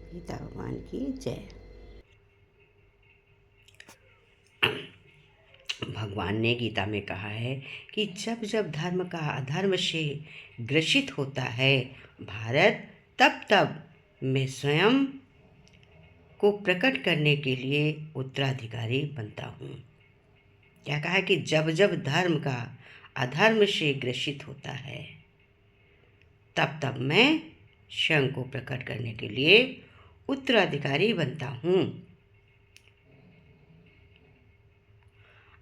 गीता भगवान की जय। भगवान ने गीता में कहा है कि जब जब धर्म का अधर्म से ग्रसित होता है भारत, तब तब मैं स्वयं को प्रकट करने के लिए उत्तराधिकारी बनता हूँ। क्या कहा है कि जब जब धर्म का अधर्म से ग्रसित होता है तब तब मैं स्वयं को प्रकट करने के लिए उत्तराधिकारी बनता हूँ।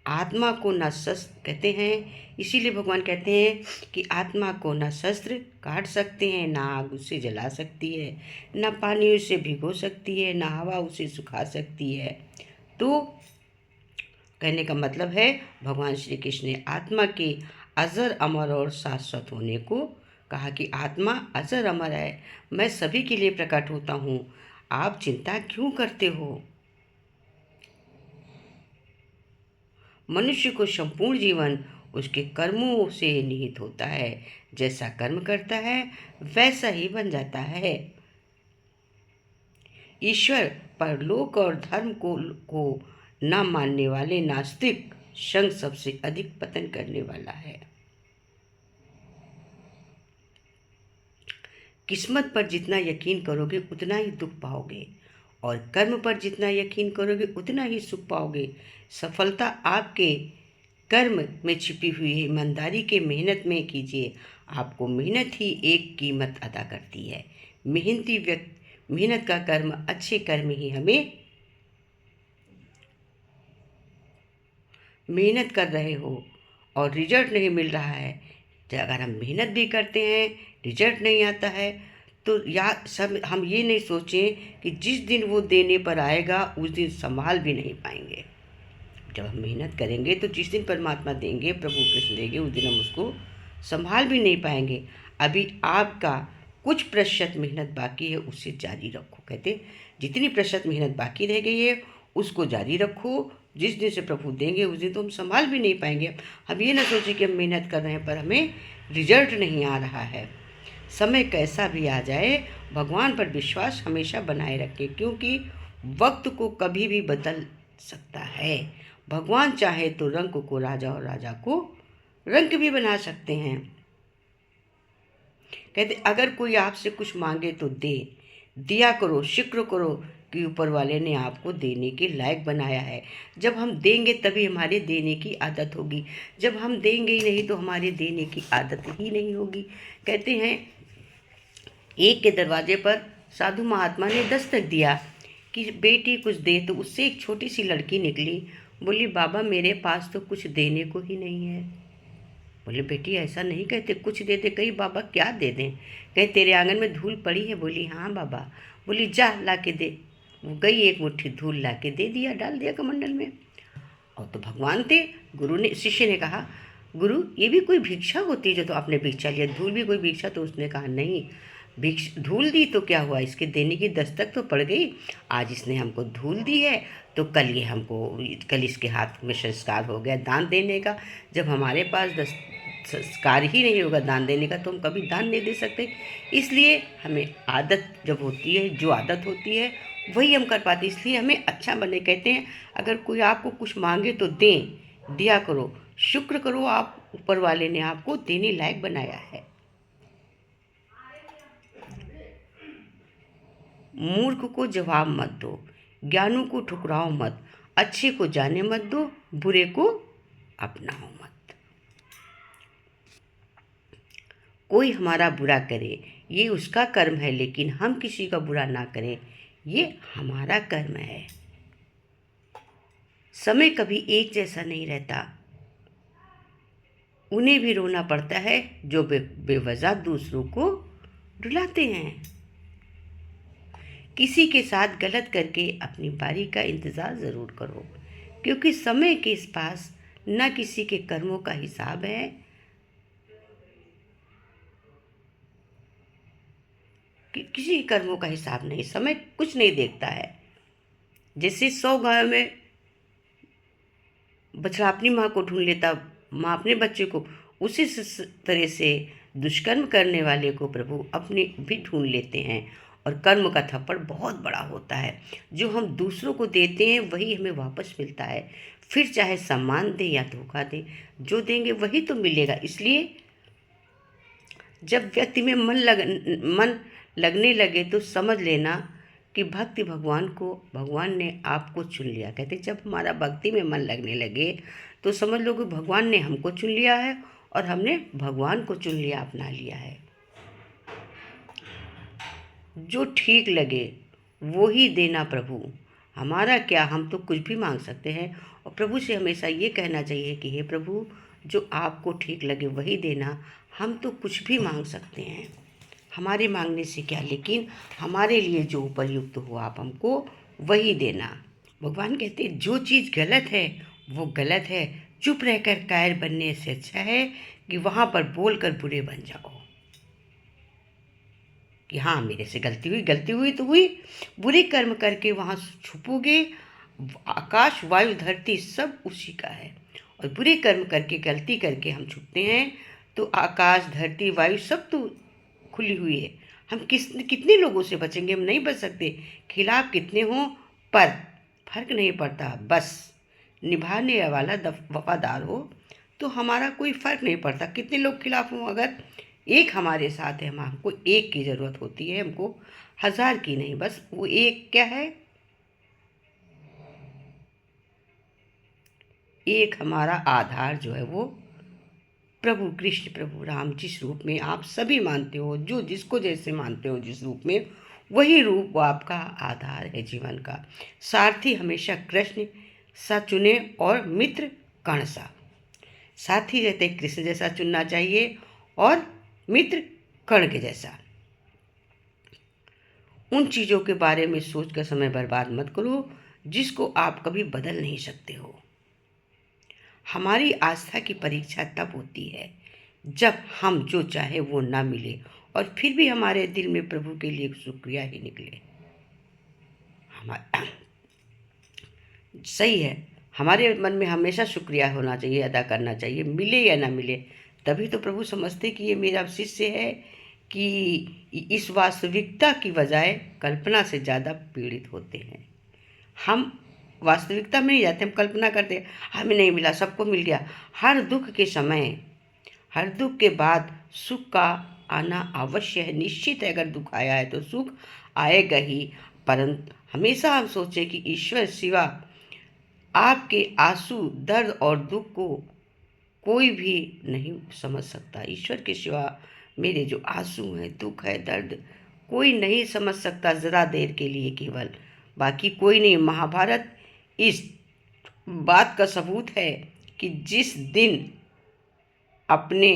आत्मा को न शस्त्र कहते हैं, इसीलिए भगवान कहते हैं कि आत्मा को न शस्त्र काट सकते हैं, ना आग उसे जला सकती है, न पानी उसे भिगो सकती है, ना हवा उसे सुखा सकती है। तो कहने का मतलब है भगवान श्री कृष्ण ने आत्मा के अजर अमर और शाश्वत होने को कहा कि आत्मा अजर अमर है, मैं सभी के लिए प्रकट होता हूँ, आप चिंता क्यों करते हो। मनुष्य को संपूर्ण जीवन उसके कर्मों से निहित होता है, जैसा कर्म करता है वैसा ही बन जाता है। ईश्वर परलोक और धर्म को न मानने वाले नास्तिक संग सबसे अधिक पतन करने वाला है। किस्मत पर जितना यकीन करोगे उतना ही दुख पाओगे, और कर्म पर जितना यकीन करोगे उतना ही सुख पाओगे। सफलता आपके कर्म में छिपी हुई है, ईमानदारी के मेहनत में कीजिए, आपको मेहनत ही एक कीमत अदा करती है। मेहनती व्यक्ति मेहनत का कर्म, अच्छे कर्म ही हमें मेहनत कर रहे हो और रिजल्ट नहीं मिल रहा है, तो अगर हम मेहनत भी करते हैं रिजल्ट नहीं आता है तो या सब हम ये नहीं सोचें कि जिस दिन वो देने पर आएगा उस दिन संभाल भी नहीं पाएंगे। जब हम मेहनत करेंगे तो जिस दिन परमात्मा देंगे, प्रभु कृष्ण देंगे, उस दिन हम उसको संभाल भी नहीं पाएंगे। अभी आपका कुछ प्रतिशत मेहनत बाकी है, उससे जारी रखो। कहते जितनी प्रतिशत मेहनत बाकी रह गई है उसको जारी रखो, जिस दिन से प्रभु देंगे उस दिन तो हम संभाल भी नहीं पाएंगे। हम ये ना सोचें कि हम मेहनत कर रहे हैं पर हमें रिजल्ट नहीं आ रहा है। समय कैसा भी आ जाए भगवान पर विश्वास हमेशा बनाए रखें, क्योंकि वक्त को कभी भी बदल सकता है। भगवान चाहे तो रंक को राजा और राजा को रंक भी बना सकते हैं। कहते अगर कोई आपसे कुछ मांगे तो दिया करो, शुक्र करो कि ऊपर वाले ने आपको देने के लायक बनाया है। जब हम देंगे तभी हमारे देने की आदत होगी, जब हम देंगे ही नहीं तो हमारे देने की आदत ही नहीं होगी। कहते हैं एक के दरवाजे पर साधु महात्मा ने दस्तक दिया कि बेटी कुछ दे, तो उससे एक छोटी सी लड़की निकली, बोली बाबा मेरे पास तो कुछ देने को ही नहीं है। बोले बेटी ऐसा नहीं कहते, कुछ दे दे। कही बाबा क्या दे दें। कहीं तेरे आंगन में धूल पड़ी है। बोली हाँ बाबा। बोली जा ला के दे। वो गई, एक मुट्ठी धूल ला के दे दिया, डाल दिया कमंडल में। और तो भगवान थे। गुरु ने, शिष्य ने कहा गुरु ये भी कोई भिक्षा होती है जो तो आपने भिक्षा लिया, धूल भी कोई भिक्षा। तो उसने कहा नहीं, धूल दी तो क्या हुआ, इसके देने की दस्तक तो पड़ गई। आज इसने हमको धूल दी है तो कल इसके हाथ में संस्कार हो गया दान देने का। जब हमारे पास संस्कार ही नहीं होगा दान देने का तो हम कभी दान नहीं दे सकते। इसलिए हमें आदत जब होती है, जो आदत होती है वही हम कर पाते। इसलिए हमें अच्छा बने। कहते हैं अगर कोई आपको कुछ मांगे तो दिया करो, शुक्र करो आप ऊपर वाले ने आपको देने लायक बनाया है। मूर्ख को जवाब मत दो, ज्ञानों को ठुकराओ मत, अच्छे को जाने मत दो, बुरे को अपनाओ मत। कोई हमारा बुरा करे ये उसका कर्म है, लेकिन हम किसी का बुरा ना करें ये हमारा कर्म है। समय कभी एक जैसा नहीं रहता, उन्हें भी रोना पड़ता है जो बेवजह दूसरों को रुलाते हैं। किसी के साथ गलत करके अपनी बारी का इंतज़ार ज़रूर करो, क्योंकि समय के इस पास न किसी के कर्मों का हिसाब है, किसी कर्मों का हिसाब नहीं। समय कुछ नहीं देखता है। जैसे 100 गायों में बछड़ा अपनी माँ को ढूंढ लेता, माँ अपने बच्चे को, उसी तरह से दुष्कर्म करने वाले को प्रभु अपने भी ढूंढ लेते हैं और कर्म का थप्पड़ बहुत बड़ा होता है। जो हम दूसरों को देते हैं वही हमें वापस मिलता है। फिर चाहे सम्मान दे या धोखा दे, जो देंगे वही तो मिलेगा। इसलिए जब व्यक्ति में मन लगने लगे तो समझ लेना कि भगवान ने आपको चुन लिया। कहते जब हमारा भक्ति में मन लगने लगे तो समझ लो कि भगवान ने हमको चुन लिया है और हमने भगवान को चुन लिया, अपना लिया है। जो ठीक लगे वो ही देना प्रभु, हमारा क्या, हम तो कुछ भी मांग सकते हैं। और प्रभु से हमेशा ये कहना चाहिए कि हे प्रभु, जो आपको ठीक लगे वही देना, हम तो कुछ भी मांग सकते हैं, हमारे मांगने से क्या, लेकिन हमारे लिए जो उपयुक्त हो आप हमको वही देना। भगवान कहते हैं जो चीज़ गलत है वो गलत है, चुप रहकर कायर बनने से अच्छा है कि वहाँ पर बोलकर बुरे बन जाओ कि हाँ मेरे से गलती हुई तो हुई। बुरे कर्म करके वहाँ छुपोगे, आकाश वायु धरती सब उसी का है। और बुरे कर्म करके गलती करके हम छुपते हैं तो आकाश धरती वायु सब तो खुली हुई है। हम कितने लोगों से बचेंगे, हम नहीं बच सकते। खिलाफ कितने हों पर फर्क नहीं पड़ता, बस निभाने वाला वफादार हो तो हमारा कोई फ़र्क नहीं पड़ता कितने लोग खिलाफ हों। अगर एक हमारे साथ है, हमको एक की ज़रूरत होती है, हमको 1000 की नहीं, बस वो एक क्या है, एक हमारा आधार जो है वो प्रभु कृष्ण, प्रभु राम, जिस रूप में आप सभी मानते हो, जो जिसको जैसे मानते हो जिस रूप में, वही रूप वो आपका आधार है जीवन का। सारथी हमेशा कृष्ण सा चुने और मित्र कर्ण सा। साथी रहते कृष्ण जैसा चुनना चाहिए और मित्र कर्ण के जैसा। उन चीज़ों के बारे में सोचकर समय बर्बाद मत करो जिसको आप कभी बदल नहीं सकते हो। हमारी आस्था की परीक्षा तब होती है जब हम जो चाहे वो ना मिले और फिर भी हमारे दिल में प्रभु के लिए शुक्रिया ही निकले। हमारा सही है, हमारे मन में हमेशा शुक्रिया होना चाहिए, अदा करना चाहिए, मिले या ना मिले। तभी तो प्रभु समझते कि ये मेरा शिष्य है, कि इस वास्तविकता की बजाय कल्पना से ज़्यादा पीड़ित होते हैं। हम वास्तविकता में नहीं जाते, हम कल्पना करते हैं हमें नहीं मिला, सबको मिल गया। हर दुख के समय, हर दुख के बाद सुख का आना अवश्य है, निश्चित है। अगर दुख आया है तो सुख आएगा ही, परंतु हमेशा हम सोचें कि ईश्वर सिवा आपके आंसू, दर्द और दुख को कोई भी नहीं समझ सकता। ईश्वर के सिवा मेरे जो आंसू हैं, दुख है, दर्द, कोई नहीं समझ सकता, ज़रा देर के लिए केवल, बाकी कोई नहीं। महाभारत इस बात का सबूत है कि जिस दिन अपने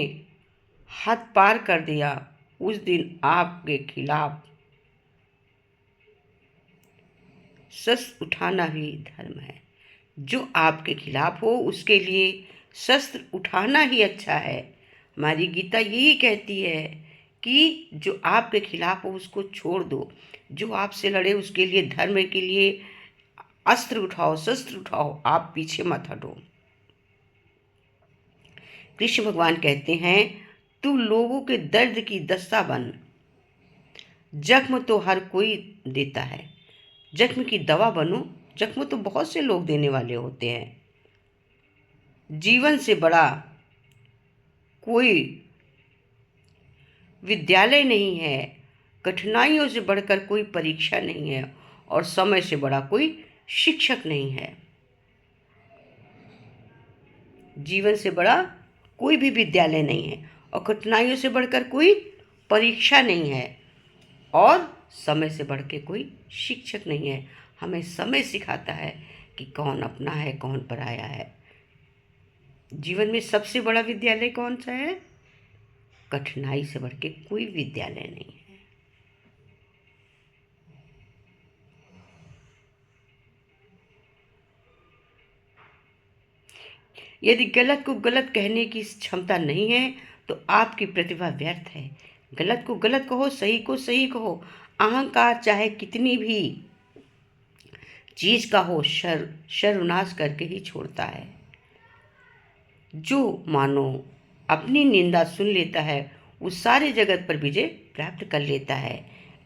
हद पार कर दिया उस दिन आपके खिलाफ शस्त्र उठाना ही धर्म है। जो आपके खिलाफ हो उसके लिए शस्त्र उठाना ही अच्छा है। हमारी गीता यही कहती है कि जो आपके खिलाफ हो उसको छोड़ दो, जो आपसे लड़े उसके लिए, धर्म के लिए अस्त्र उठाओ, शस्त्र उठाओ, आप पीछे मत हटो। कृष्ण भगवान कहते हैं तू लोगों के दर्द की दस्ता बन, जख्म तो हर कोई देता है, जख्म की दवा बनो। जख्म तो बहुत से लोग देने वाले होते हैं। जीवन से बड़ा कोई विद्यालय नहीं है, कठिनाइयों से बढ़कर कोई परीक्षा नहीं है और समय से बड़ा कोई शिक्षक नहीं है। जीवन से बड़ा कोई भी विद्यालय नहीं है और कठिनाइयों से बढ़कर कोई परीक्षा नहीं है और समय से बढ़ के कोई शिक्षक नहीं है। हमें समय सिखाता है कि कौन अपना है, कौन पराया है। जीवन में सबसे बड़ा विद्यालय कौन सा है? कठिनाई से बढ़ के कोई विद्यालय नहीं है। यदि गलत को गलत कहने की क्षमता नहीं है तो आपकी प्रतिभा व्यर्थ है। गलत को गलत कहो, सही को सही कहो। अहंकार चाहे कितनी भी चीज का हो, सर्वनाश करके ही छोड़ता है। जो मानो अपनी निंदा सुन लेता है वो सारे जगत पर विजय प्राप्त कर लेता है।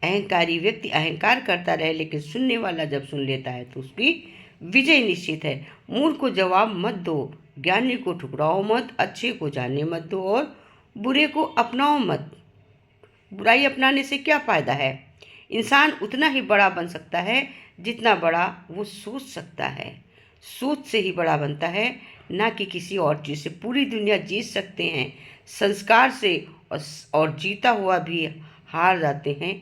अहंकारी व्यक्ति अहंकार करता रहे, लेकिन सुनने वाला जब सुन लेता है तो उसकी विजय निश्चित है। मूर्ख को जवाब मत दो, ज्ञानी को ठुकराओ मत, अच्छे को जाने मत दो और बुरे को अपनाओ मत। बुराई अपनाने से क्या फ़ायदा है? इंसान उतना ही बड़ा बन सकता है जितना बड़ा वो सोच सकता है। सोच से ही बड़ा बनता है, ना कि किसी और चीज़ से। पूरी दुनिया जीत सकते हैं संस्कार से, और जीता हुआ भी हार जाते हैं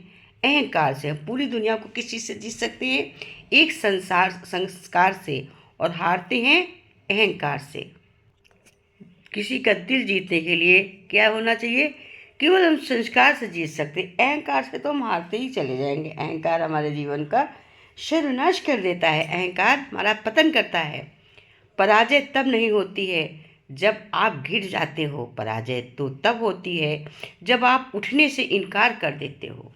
अहंकार से। हम पूरी दुनिया को किस चीज़ से जीत सकते हैं? एक संस्कार से, और हारते हैं अहंकार से। किसी का दिल जीतने के लिए क्या होना चाहिए? केवल हम संस्कार से जीत सकते हैं, अहंकार से तो हम हारते ही चले जाएंगे। अहंकार हमारे जीवन का सर्वनाश कर देता है, अहंकार हमारा पतन करता है। पराजय तब नहीं होती है जब आप गिर जाते हो, पराजय तो तब होती है जब आप उठने से इनकार कर देते हो।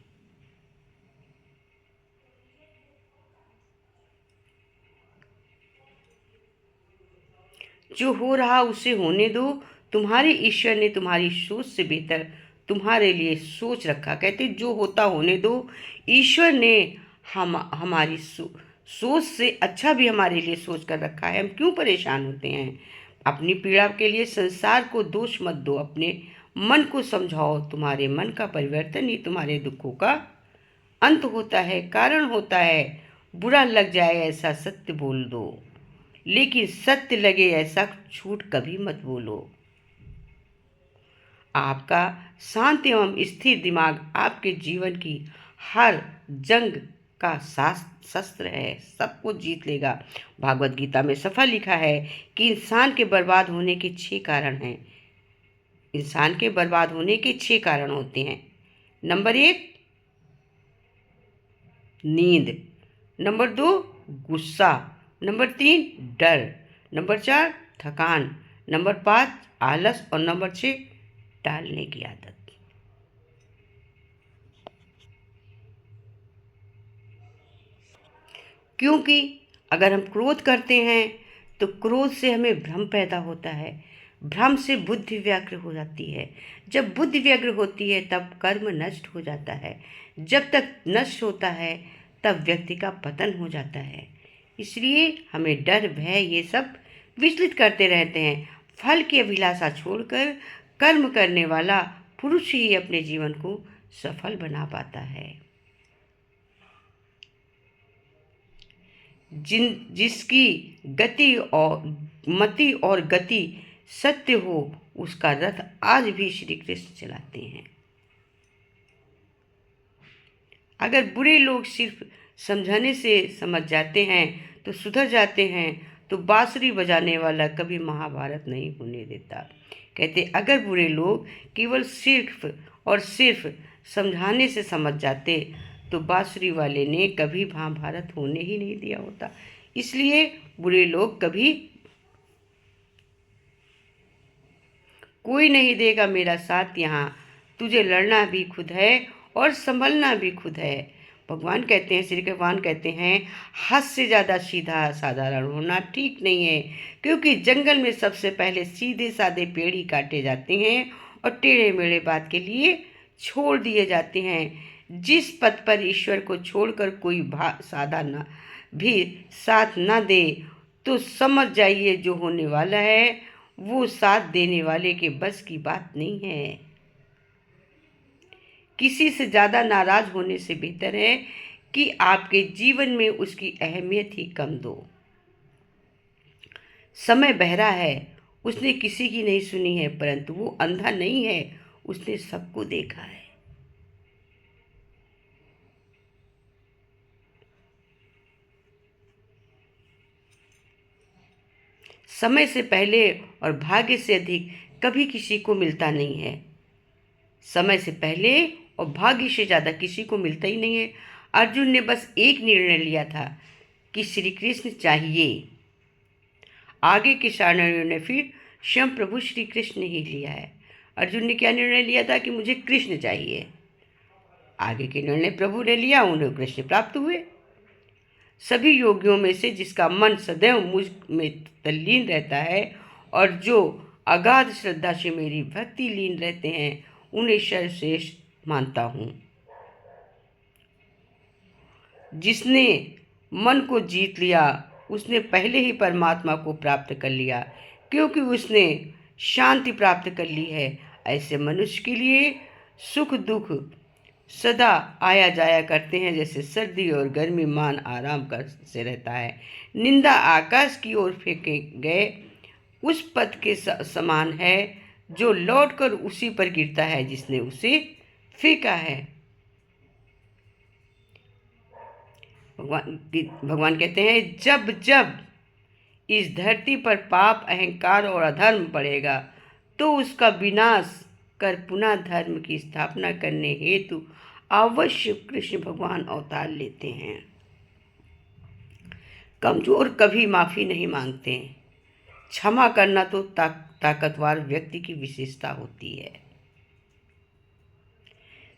जो हो रहा उसे होने दो, तुम्हारे ईश्वर ने तुम्हारी सोच से बेहतर तुम्हारे लिए सोच रखा। कहते जो होता होने दो, ईश्वर ने हमारी सोच से अच्छा भी हमारे लिए सोच कर रखा है। हम क्यों परेशान होते हैं अपनी पीड़ा के लिए? संसार को दोष मत दो, अपने मन को समझाओ। तुम्हारे मन का परिवर्तन ही तुम्हारे दुखों का अंत होता है, कारण होता है। बुरा लग जाए ऐसा सत्य बोल दो, लेकिन सत्य लगे ऐसा झूठ कभी मत बोलो। आपका शांत एवं स्थिर दिमाग आपके जीवन की हर जंग का शस्त्र है, सबको जीत लेगा। भागवत गीता में सफल लिखा है कि इंसान के बर्बाद होने के 6 कारण हैं। इंसान के बर्बाद होने के 6 कारण होते हैं। नंबर 1 नींद, नंबर 2 गुस्सा, नंबर 3 डर, नंबर 4 थकान, नंबर 5 आलस और नंबर 6 टालने की आदत। क्योंकि अगर हम क्रोध करते हैं तो क्रोध से हमें भ्रम पैदा होता है, भ्रम से बुद्धि व्यग्र हो जाती है। जब बुद्धि व्यग्र होती है तब कर्म नष्ट हो जाता है। जब तक नष्ट होता है तब व्यक्ति का पतन हो जाता है। इसलिए हमें डर, भय ये सब विचलित करते रहते हैं। फल की अभिलाषा छोड़कर कर्म करने वाला पुरुष ही अपने जीवन को सफल बना पाता है। जिसकी गति और मति और गति सत्य हो, उसका रथ आज भी श्री कृष्ण चलाते हैं। अगर बुरे लोग सिर्फ समझाने से समझ जाते हैं तो सुधर जाते हैं, तो बांसुरी बजाने वाला कभी महाभारत नहीं होने देता। कहते अगर बुरे लोग केवल सिर्फ और सिर्फ समझाने से समझ जाते तो बांसुरी वाले ने कभी महाभारत होने ही नहीं दिया होता। इसलिए बुरे लोग कभी, कोई नहीं देगा मेरा साथ यहाँ, तुझे लड़ना भी खुद है और संभलना भी खुद है। भगवान कहते हैं, श्री भगवान कहते हैं, हद से ज़्यादा सीधा साधारण होना ठीक नहीं है, क्योंकि जंगल में सबसे पहले सीधे साधे पेड़ ही काटे जाते हैं और टेढ़े मेढ़े बात के लिए छोड़ दिए जाते हैं। जिस पथ पर ईश्वर को छोड़कर कोई साधा ना भी साथ ना दे, तो समझ जाइए जो होने वाला है वो साथ देने वाले के बस की बात नहीं है। किसी से ज़्यादा नाराज होने से बेहतर है कि आपके जीवन में उसकी अहमियत ही कम दो। समय बहरा है, उसने किसी की नहीं सुनी है, परंतु वो अंधा नहीं है, उसने सबको देखा है। समय से पहले और भाग्य से अधिक कभी किसी को मिलता नहीं है। समय से पहले और भाग्य से ज़्यादा किसी को मिलता ही नहीं है। अर्जुन ने बस एक निर्णय लिया था कि श्री कृष्ण चाहिए। आगे के सारे निर्णय ने फिर स्वयं प्रभु श्री कृष्ण ने ही लिया है। अर्जुन ने क्या निर्णय लिया था कि मुझे कृष्ण चाहिए। आगे के निर्णय प्रभु ने लिया, उन्हें कृष्ण प्राप्त हुए। सभी योगियों में से जिसका मन सदैव मुझ में तल्लीन रहता है और जो अगाध श्रद्धा से मेरी भक्ति लीन रहते हैं, उन्हें सर्वश्रेष्ठ मानता हूँ। जिसने मन को जीत लिया उसने पहले ही परमात्मा को प्राप्त कर लिया, क्योंकि उसने शांति प्राप्त कर ली है। ऐसे मनुष्य के लिए सुख दुख सदा आया जाया करते हैं, जैसे सर्दी और गर्मी मान आराम कर से रहता है। निंदा आकाश की ओर फेंके गए उस पथ के समान है जो लौटकर उसी पर गिरता है जिसने उसे फेंका है। भगवान कहते हैं, जब जब इस धरती पर पाप, अहंकार और अधर्म बढ़ेगा तो उसका विनाश कर पुनः धर्म की स्थापना करने हेतु अवश्य कृष्ण भगवान अवतार लेते हैं। कमजोर कभी माफ़ी नहीं मांगते। क्षमा करना तो ताकतवर व्यक्ति की विशेषता होती है।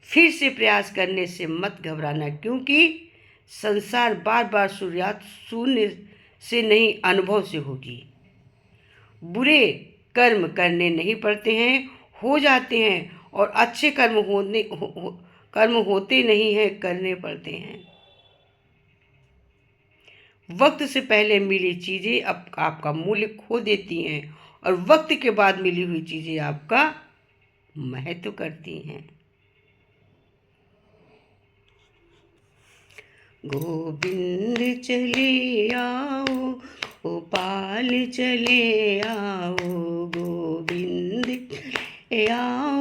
फिर से प्रयास करने से मत घबराना, क्योंकि संसार बार बार शुरुआत शून्य से नहीं, अनुभव से होगी। बुरे कर्म करने नहीं पड़ते हैं, हो जाते हैं, और अच्छे कर्म होते नहीं हैं, करने पड़ते हैं। वक्त से पहले मिली चीज़ें अब आपका मूल्य खो देती हैं, और वक्त के बाद मिली हुई चीज़ें आपका महत्व करती हैं। गोविंद चले आओ, गोपाल चले आओ, गोविंद चले आओ,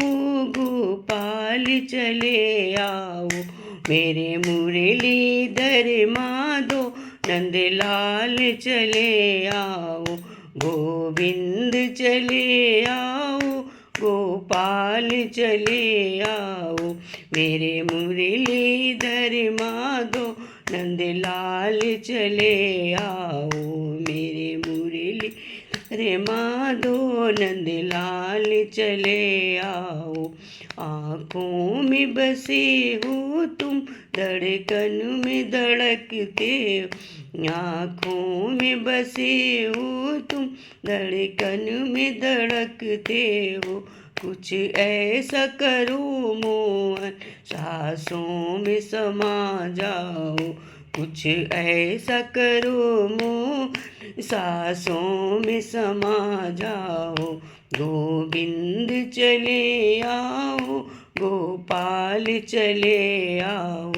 गोपाल चले आओ, मेरे मुरलीधर माधो नंदलाल चले आओ, गोविंद चले आओ, गोपाल चले आओ, मेरे मुरलीधर माधो नंदलाल चले आओ, मेरे मुरलीधर माधो नंदलाल चले आओ। आँखों में बसे हो तुम, धड़कन में धड़कते हो, आँखों में बसे हो तुम, धड़कन में धड़कते हो, कुछ ऐसा करो मोहन सांसों में समा जाओ, कुछ ऐसा करो मोहन सांसों में समा जाओ, गोविंद चले आओ, गोपाल चले आओ,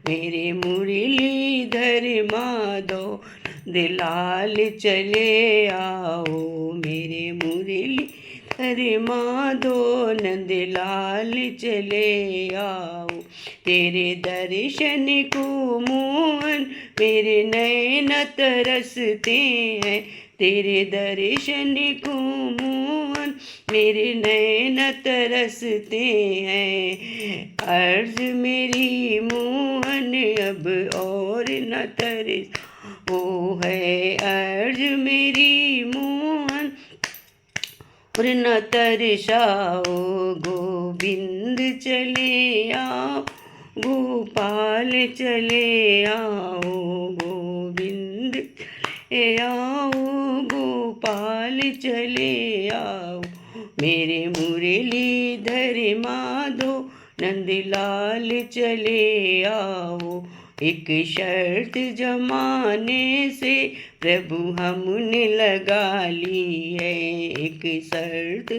मेरे मुरलीधर माधो दिलाल चले आओ, मेरे मुरलीधर माधो नंदलाल चले आओ, तेरे दर्शन को मोहन मेरे नैन तरसते हैं, तेरे दर्शन को मोहन मेरे नैन तरसते हैं, अर्ज मेरी मोहन अब और न तरस वो है, अर्ज मेरी मोहन और न तरसाओ, गोविंद चले आओ, गोपाल चले आओ, गोविंद चले आओ, गोपाल चले आओ, मेरे मुरलीधर माधो नंदलाल चले आओ, एक शर्त जमाने से प्रभु हमने लगा ली है, एक शर्त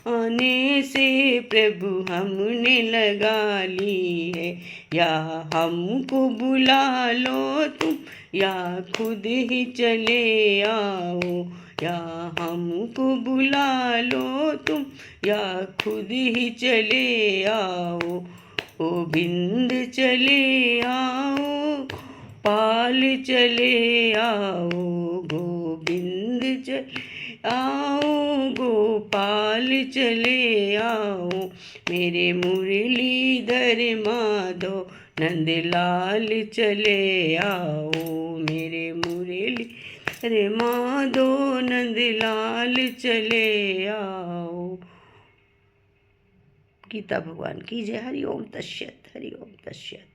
आने से प्रभु हमने लगा ली है, या हमको बुला लो तुम या खुद ही चले आओ, या हमको बुला लो तुम या खुद ही चले आओ, गोविंद चले आओ, पाल चले आओ, गोविंद चले आओ, गोपाल चले आओ, मेरे मुरलीधर माधो नंदलाल चले आओ, मेरे मुरलीधर माधो नंदलाल चले आओ। गीता भगवान की जय। हरि ओम तस्सत, हरि ओम तस्सत।